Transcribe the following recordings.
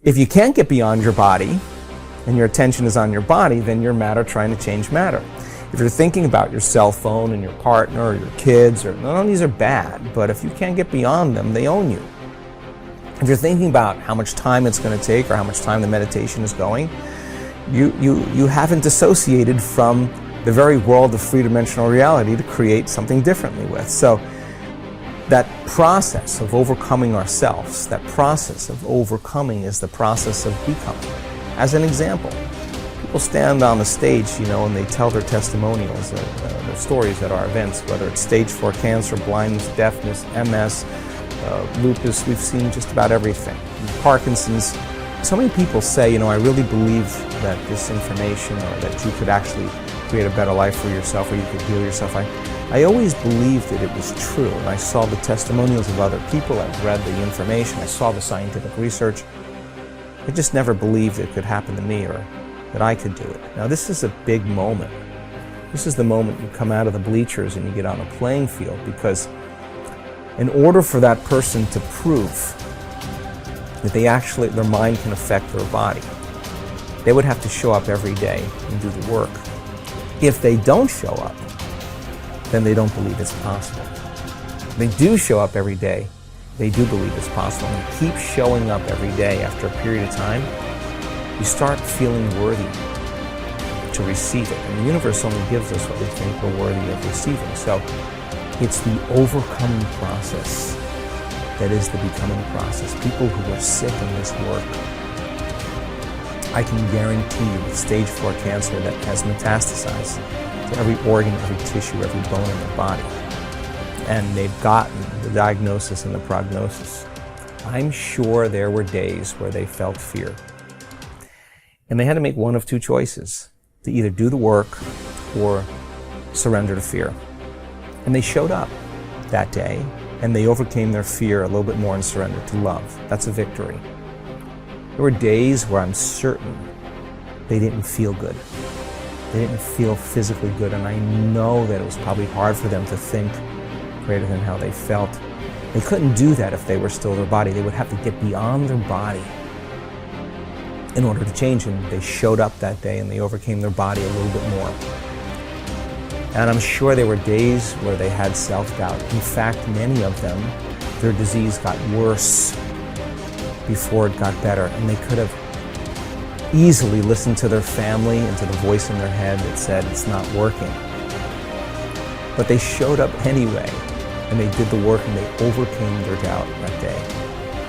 If you can't get beyond your body, and your attention is on your body, then you're matter trying to change matter. If you're thinking about your cell phone and your partner or your kids, or none of these are bad, but if you can't get beyond them, they own you. If you're thinking about how much time it's going to take or how much time the meditation is going, you haven't dissociated from the very world of three-dimensional reality to create something differently with. So that process of overcoming ourselves, that process of overcoming is the process of becoming. As an example, people stand on the stage, and they tell their testimonials, their stories at our events, whether it's stage 4 cancer, blindness, deafness, MS, lupus. We've seen just about everything. Parkinson's. So many people say, I really believe that this information, or that you could actually create a better life for yourself, or you could heal yourself. I always believed that it was true, and I saw the testimonials of other people, I've read the information, I saw the scientific research. I just never believed it could happen to me, or that I could do it. Now this is a big moment. This is the moment you come out of the bleachers and you get on a playing field, because in order for that person to prove that their mind can affect their body, they would have to show up every day and do the work. If they don't show up, then they don't believe it's possible. If they do show up every day, they do believe it's possible. And you keep showing up every day after a period of time, you start feeling worthy to receive it. And the universe only gives us what we think we're worthy of receiving. So it's the overcoming process that is the becoming process. People who are sick in this work, I can guarantee you with stage 4 cancer that has metastasized to every organ, every tissue, every bone in their body, and they've gotten the diagnosis and the prognosis, I'm sure there were days where they felt fear. And they had to make one of two choices, to either do the work or surrender to fear. And they showed up that day, and they overcame their fear a little bit more and surrendered to love. That's a victory. There were days where I'm certain they didn't feel good. They didn't feel physically good, and I know that it was probably hard for them to think greater than how they felt. They couldn't do that if they were still their body. They would have to get beyond their body in order to change, and they showed up that day and they overcame their body a little bit more. And I'm sure there were days where they had self-doubt. In fact, many of them, their disease got worse before it got better, and they could have easily listened to their family and to the voice in their head that said it's not working. But they showed up anyway, and they did the work, and they overcame their doubt that day.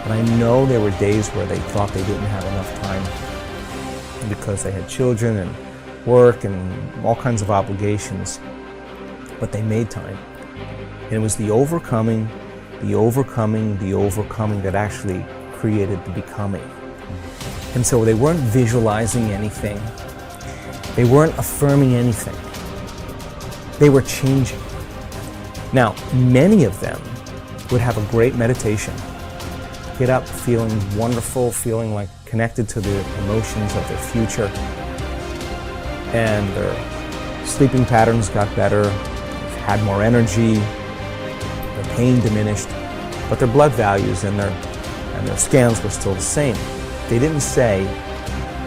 And I know there were days where they thought they didn't have enough time because they had children and work and all kinds of obligations, but they made time. And it was the overcoming that actually created the becoming. And so they weren't visualizing anything. They weren't affirming anything. They were changing. Now, many of them would have a great meditation, get up feeling wonderful, feeling like connected to the emotions of their future, and their sleeping patterns got better, had more energy, their pain diminished, but their blood values and their scans were still the same. They didn't say,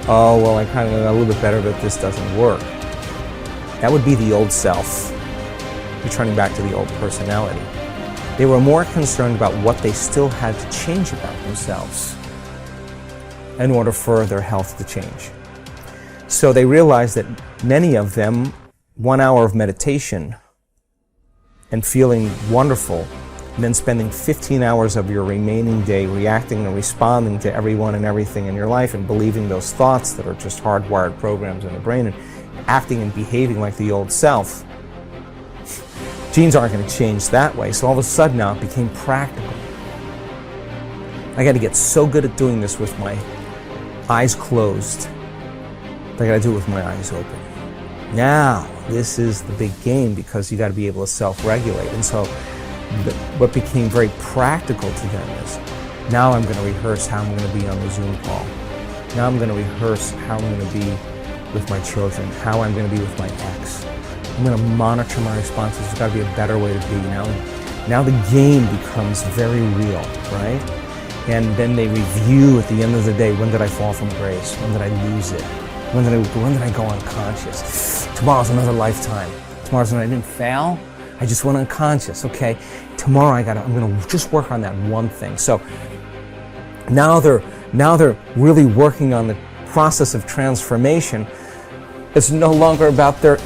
oh, well, I kind of got a little bit better, but this doesn't work. That would be the old self, returning back to the old personality. They were more concerned about what they still had to change about themselves in order for their health to change. So they realized that many of them, 1 hour of meditation and feeling wonderful, and then spending 15 hours of your remaining day reacting and responding to everyone and everything in your life and believing those thoughts that are just hardwired programs in the brain and acting and behaving like the old self. Genes aren't going to change that way, so all of a sudden now it became practical. I got to get so good at doing this with my eyes closed. I got to do it with my eyes open. Now, this is the big game, because you got to be able to self-regulate. And so what became very practical to them is, now I'm going to rehearse how I'm going to be on the Zoom call. Now I'm going to rehearse how I'm going to be with my children, how I'm going to be with my ex. I'm going to monitor my responses. There's got to be a better way to be now. Now the game becomes very real, right? And then they review at the end of the day, when did I fall from grace? When did I lose it? When did I go unconscious? Tomorrow's another lifetime. Tomorrow's when I didn't fail, I just went unconscious. Okay, tomorrow I'm gonna just work on that one thing. So now they're really working on the process of transformation. It's no longer about their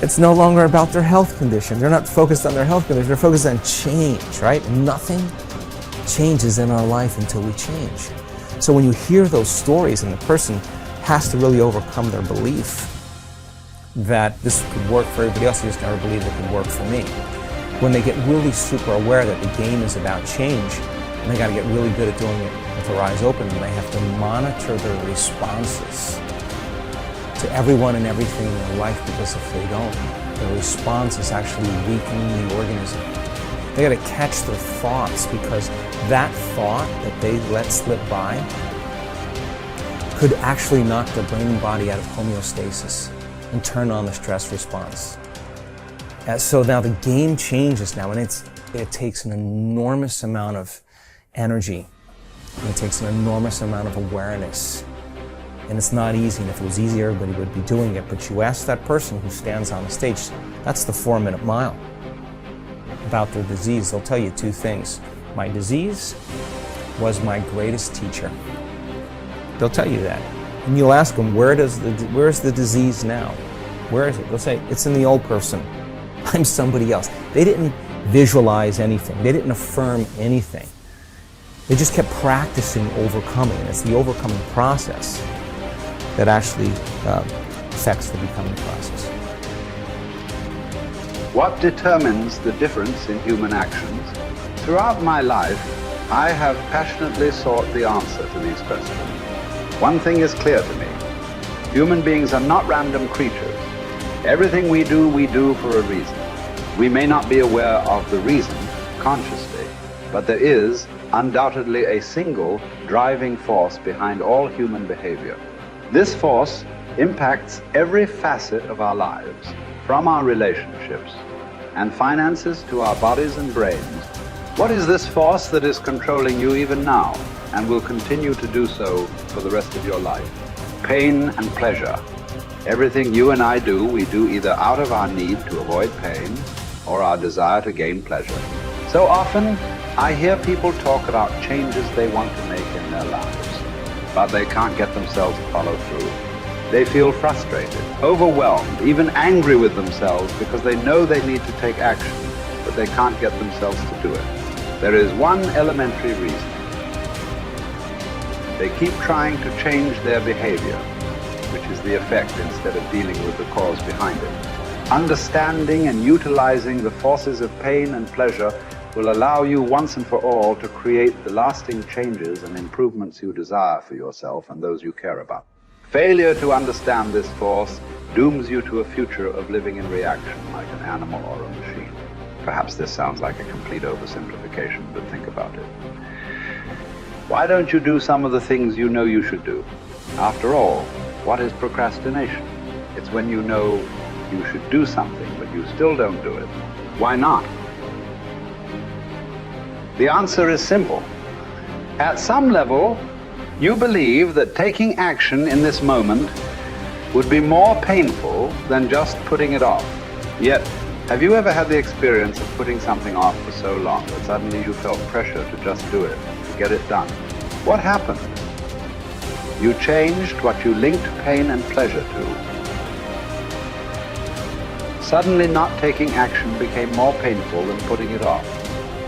health condition. They're not focused on their health condition. They're focused on change, right? Nothing changes in our life until we change. So when you hear those stories and the person has to really overcome their belief that this could work for everybody else, they just never believed it could work for me. When they get really super aware that the game is about change, and they got to get really good at doing it with their eyes open, and they have to monitor their responses to everyone and everything in their life, because if they don't, the response is actually weakening the organism. They got to catch their thoughts, because that thought that they let slip by could actually knock their brain and body out of homeostasis and turn on the stress response. So now the game changes now, and it takes an enormous amount of energy, and it takes an enormous amount of awareness. And it's not easy, and if it was easy, everybody would be doing it. But you ask that person who stands on the stage, that's the 4-minute mile, about their disease. They'll tell you two things. My disease was my greatest teacher. They'll tell you that. And you'll ask them, where's the disease now? Where is it? They'll say, it's in the old person. I'm somebody else. They didn't visualize anything. They didn't affirm anything. They just kept practicing overcoming. And it's the overcoming process that actually affects the becoming process. What determines the difference in human actions? Throughout my life, I have passionately sought the answer to these questions. One thing is clear to me. Human beings are not random creatures. Everything we do for a reason. We may not be aware of the reason consciously, but there is undoubtedly a single driving force behind all human behavior. This force impacts every facet of our lives, from our relationships and finances to our bodies and brains. What is this force that is controlling you even now and will continue to do so for the rest of your life? Pain and pleasure. Everything you and I do, we do either out of our need to avoid pain or our desire to gain pleasure. So often, I hear people talk about changes they want to make in their lives, but they can't get themselves to follow through. They feel frustrated, overwhelmed, even angry with themselves because they know they need to take action, but they can't get themselves to do it. There is one elementary reason. They keep trying to change their behavior, which is the effect instead of dealing with the cause behind it. Understanding and utilizing the forces of pain and pleasure will allow you once and for all to create the lasting changes and improvements you desire for yourself and those you care about. Failure to understand this force dooms you to a future of living in reaction like an animal or a machine. Perhaps this sounds like a complete oversimplification, but think about it. Why don't you do some of the things you know you should do? After all, what is procrastination? It's when you know you should do something, but you still don't do it. Why not? The answer is simple. At some level, you believe that taking action in this moment would be more painful than just putting it off. Yet, have you ever had the experience of putting something off for so long that suddenly you felt pressure to just do it, to get it done? What happened? You changed what you linked pain and pleasure to. Suddenly not taking action became more painful than putting it off.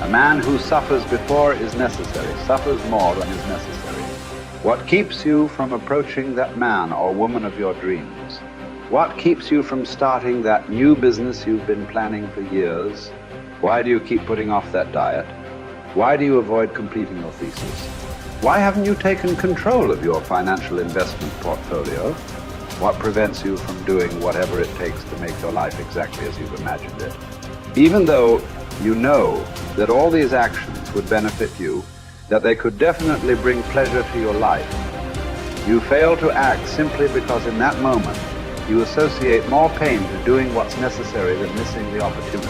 A man who suffers before is necessary, suffers more than is necessary. What keeps you from approaching that man or woman of your dreams? What keeps you from starting that new business you've been planning for years? Why do you keep putting off that diet? Why do you avoid completing your thesis? Why haven't you taken control of your financial investment portfolio? What prevents you from doing whatever it takes to make your life exactly as you've imagined it? Even though you know that all these actions would benefit you, that they could definitely bring pleasure to your life, you fail to act simply because in that moment you associate more pain to doing what's necessary than missing the opportunity.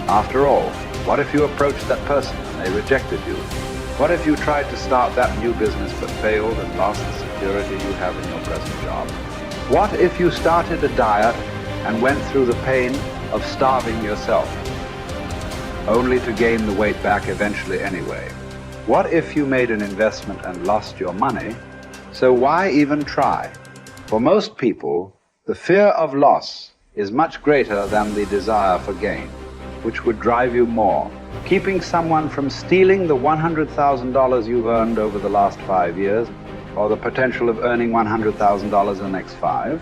After all, what if you approached that person and they rejected you? What if you tried to start that new business but failed and lost the security you have in your present job? What if you started a diet and went through the pain of starving yourself, only to gain the weight back eventually anyway? What if you made an investment and lost your money? So why even try? For most people, the fear of loss is much greater than the desire for gain, which would drive you more. Keeping someone from stealing the $100,000 you've earned over the last 5 years, or the potential of earning $100,000 in the next 5.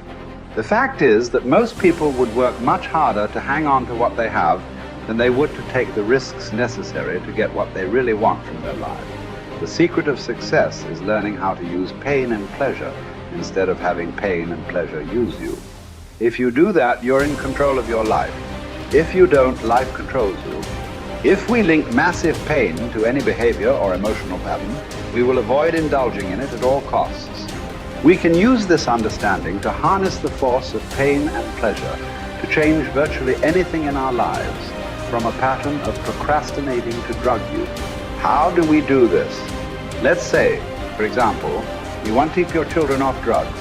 The fact is that most people would work much harder to hang on to what they have than they would to take the risks necessary to get what they really want from their lives. The secret of success is learning how to use pain and pleasure instead of having pain and pleasure use you. If you do that, you're in control of your life. If you don't, life controls you. If we link massive pain to any behavior or emotional pattern, we will avoid indulging in it at all costs. We can use this understanding to harness the force of pain and pleasure to change virtually anything in our lives, from a pattern of procrastinating to drug use. How do we do this? Let's say, for example, you want to keep your children off drugs.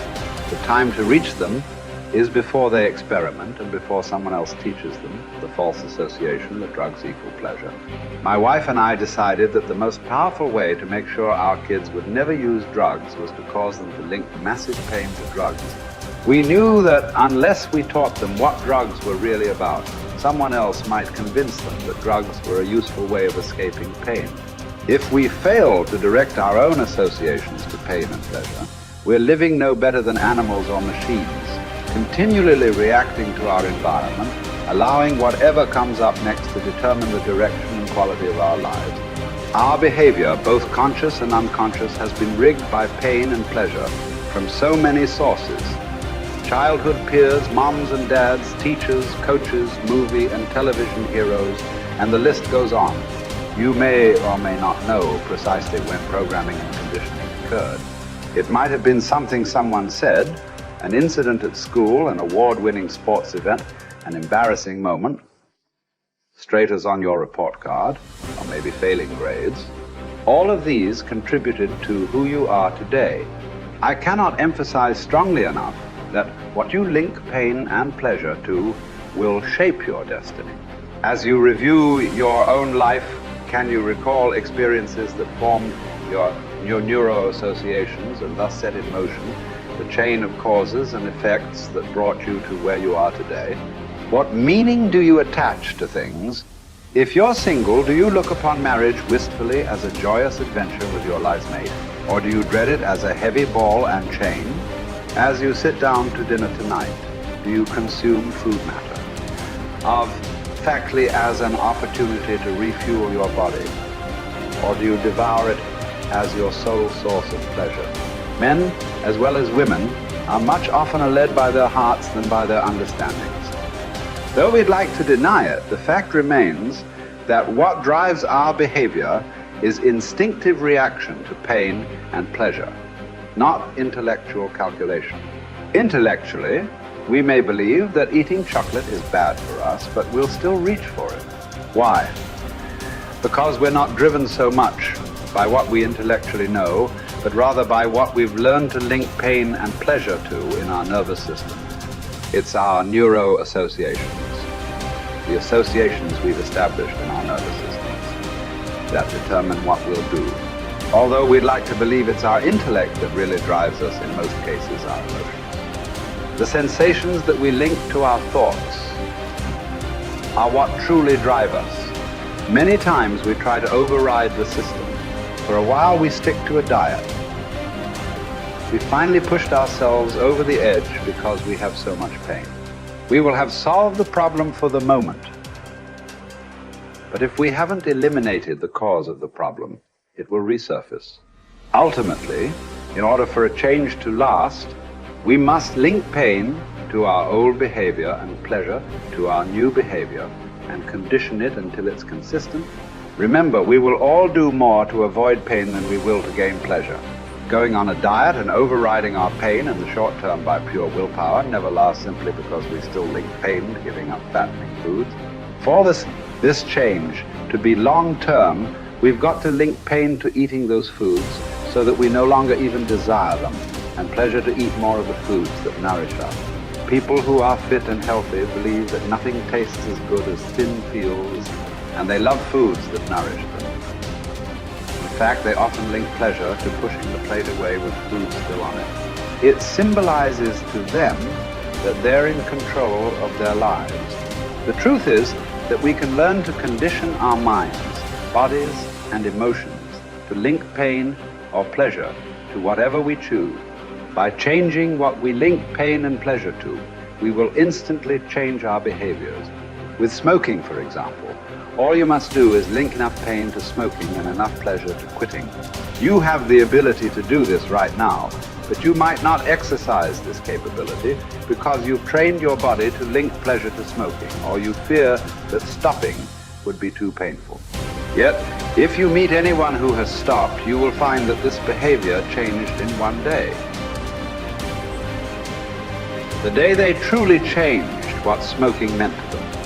The time to reach them is before they experiment and before someone else teaches them the false association that drugs equal pleasure. My wife and I decided that the most powerful way to make sure our kids would never use drugs was to cause them to link massive pain to drugs. We knew that unless we taught them what drugs were really about, someone else might convince them that drugs were a useful way of escaping pain. If we fail to direct our own associations to pain and pleasure, we're living no better than animals or machines, continually reacting to our environment, allowing whatever comes up next to determine the direction and quality of our lives. Our behavior, both conscious and unconscious, has been rigged by pain and pleasure from so many sources. Childhood peers, moms and dads, teachers, coaches, movie and television heroes, and the list goes on. You may or may not know precisely when programming and conditioning occurred. It might have been something someone said, an incident at school, an award-winning sports event, an embarrassing moment, straight as on your report card, or maybe failing grades. All of these contributed to who you are today. I cannot emphasize strongly enough that what you link pain and pleasure to will shape your destiny. As you review your own life, can you recall experiences that formed your neuro-associations and thus set in motion the chain of causes and effects that brought you to where you are today? What meaning do you attach to things? If you're single, do you look upon marriage wistfully as a joyous adventure with your life mate? Or do you dread it as a heavy ball and chain? As you sit down to dinner tonight, do you consume food matter of factly as an opportunity to refuel your body? Or do you devour it as your sole source of pleasure? Men, as well as women, are much oftener led by their hearts than by their understandings. Though we'd like to deny it, the fact remains that what drives our behavior is instinctive reaction to pain and pleasure, not intellectual calculation. Intellectually, we may believe that eating chocolate is bad for us, but we'll still reach for it. Why? Because we're not driven so much by what we intellectually know, but rather by what we've learned to link pain and pleasure to in our nervous system. It's our neuro-associations, the associations we've established in our nervous systems that determine what we'll do. Although we'd like to believe it's our intellect that really drives us, in most cases, our emotions. The sensations that we link to our thoughts are what truly drive us. Many times we try to override the system. For a while we stick to a diet. We finally pushed ourselves over the edge because we have so much pain. We will have solved the problem for the moment. But if we haven't eliminated the cause of the problem, it will resurface. Ultimately, in order for a change to last, we must link pain to our old behavior and pleasure to our new behavior and condition it until it's consistent. Remember, we will all do more to avoid pain than we will to gain pleasure. Going on a diet and overriding our pain in the short term by pure willpower never lasts simply because we still link pain to giving up fattening foods. For this change to be long term, We've got to link pain to eating those foods so that we no longer even desire them, and pleasure to eat more of the foods that nourish us. People who are fit and healthy believe that nothing tastes as good as thin fields, and they love foods that nourish them. In fact, they often link pleasure to pushing the plate away with food still on it. It symbolizes to them that they're in control of their lives. The truth is that we can learn to condition our minds, bodies, and emotions to link pain or pleasure to whatever we choose. By changing what we link pain and pleasure to, we will instantly change our behaviors. With smoking, for example, all you must do is link enough pain to smoking and enough pleasure to quitting. You have the ability to do this right now, but you might not exercise this capability because you've trained your body to link pleasure to smoking, or you fear that stopping would be too painful. Yet, if you meet anyone who has stopped, you will find that this behavior changed in one day. The day they truly changed what smoking meant to them.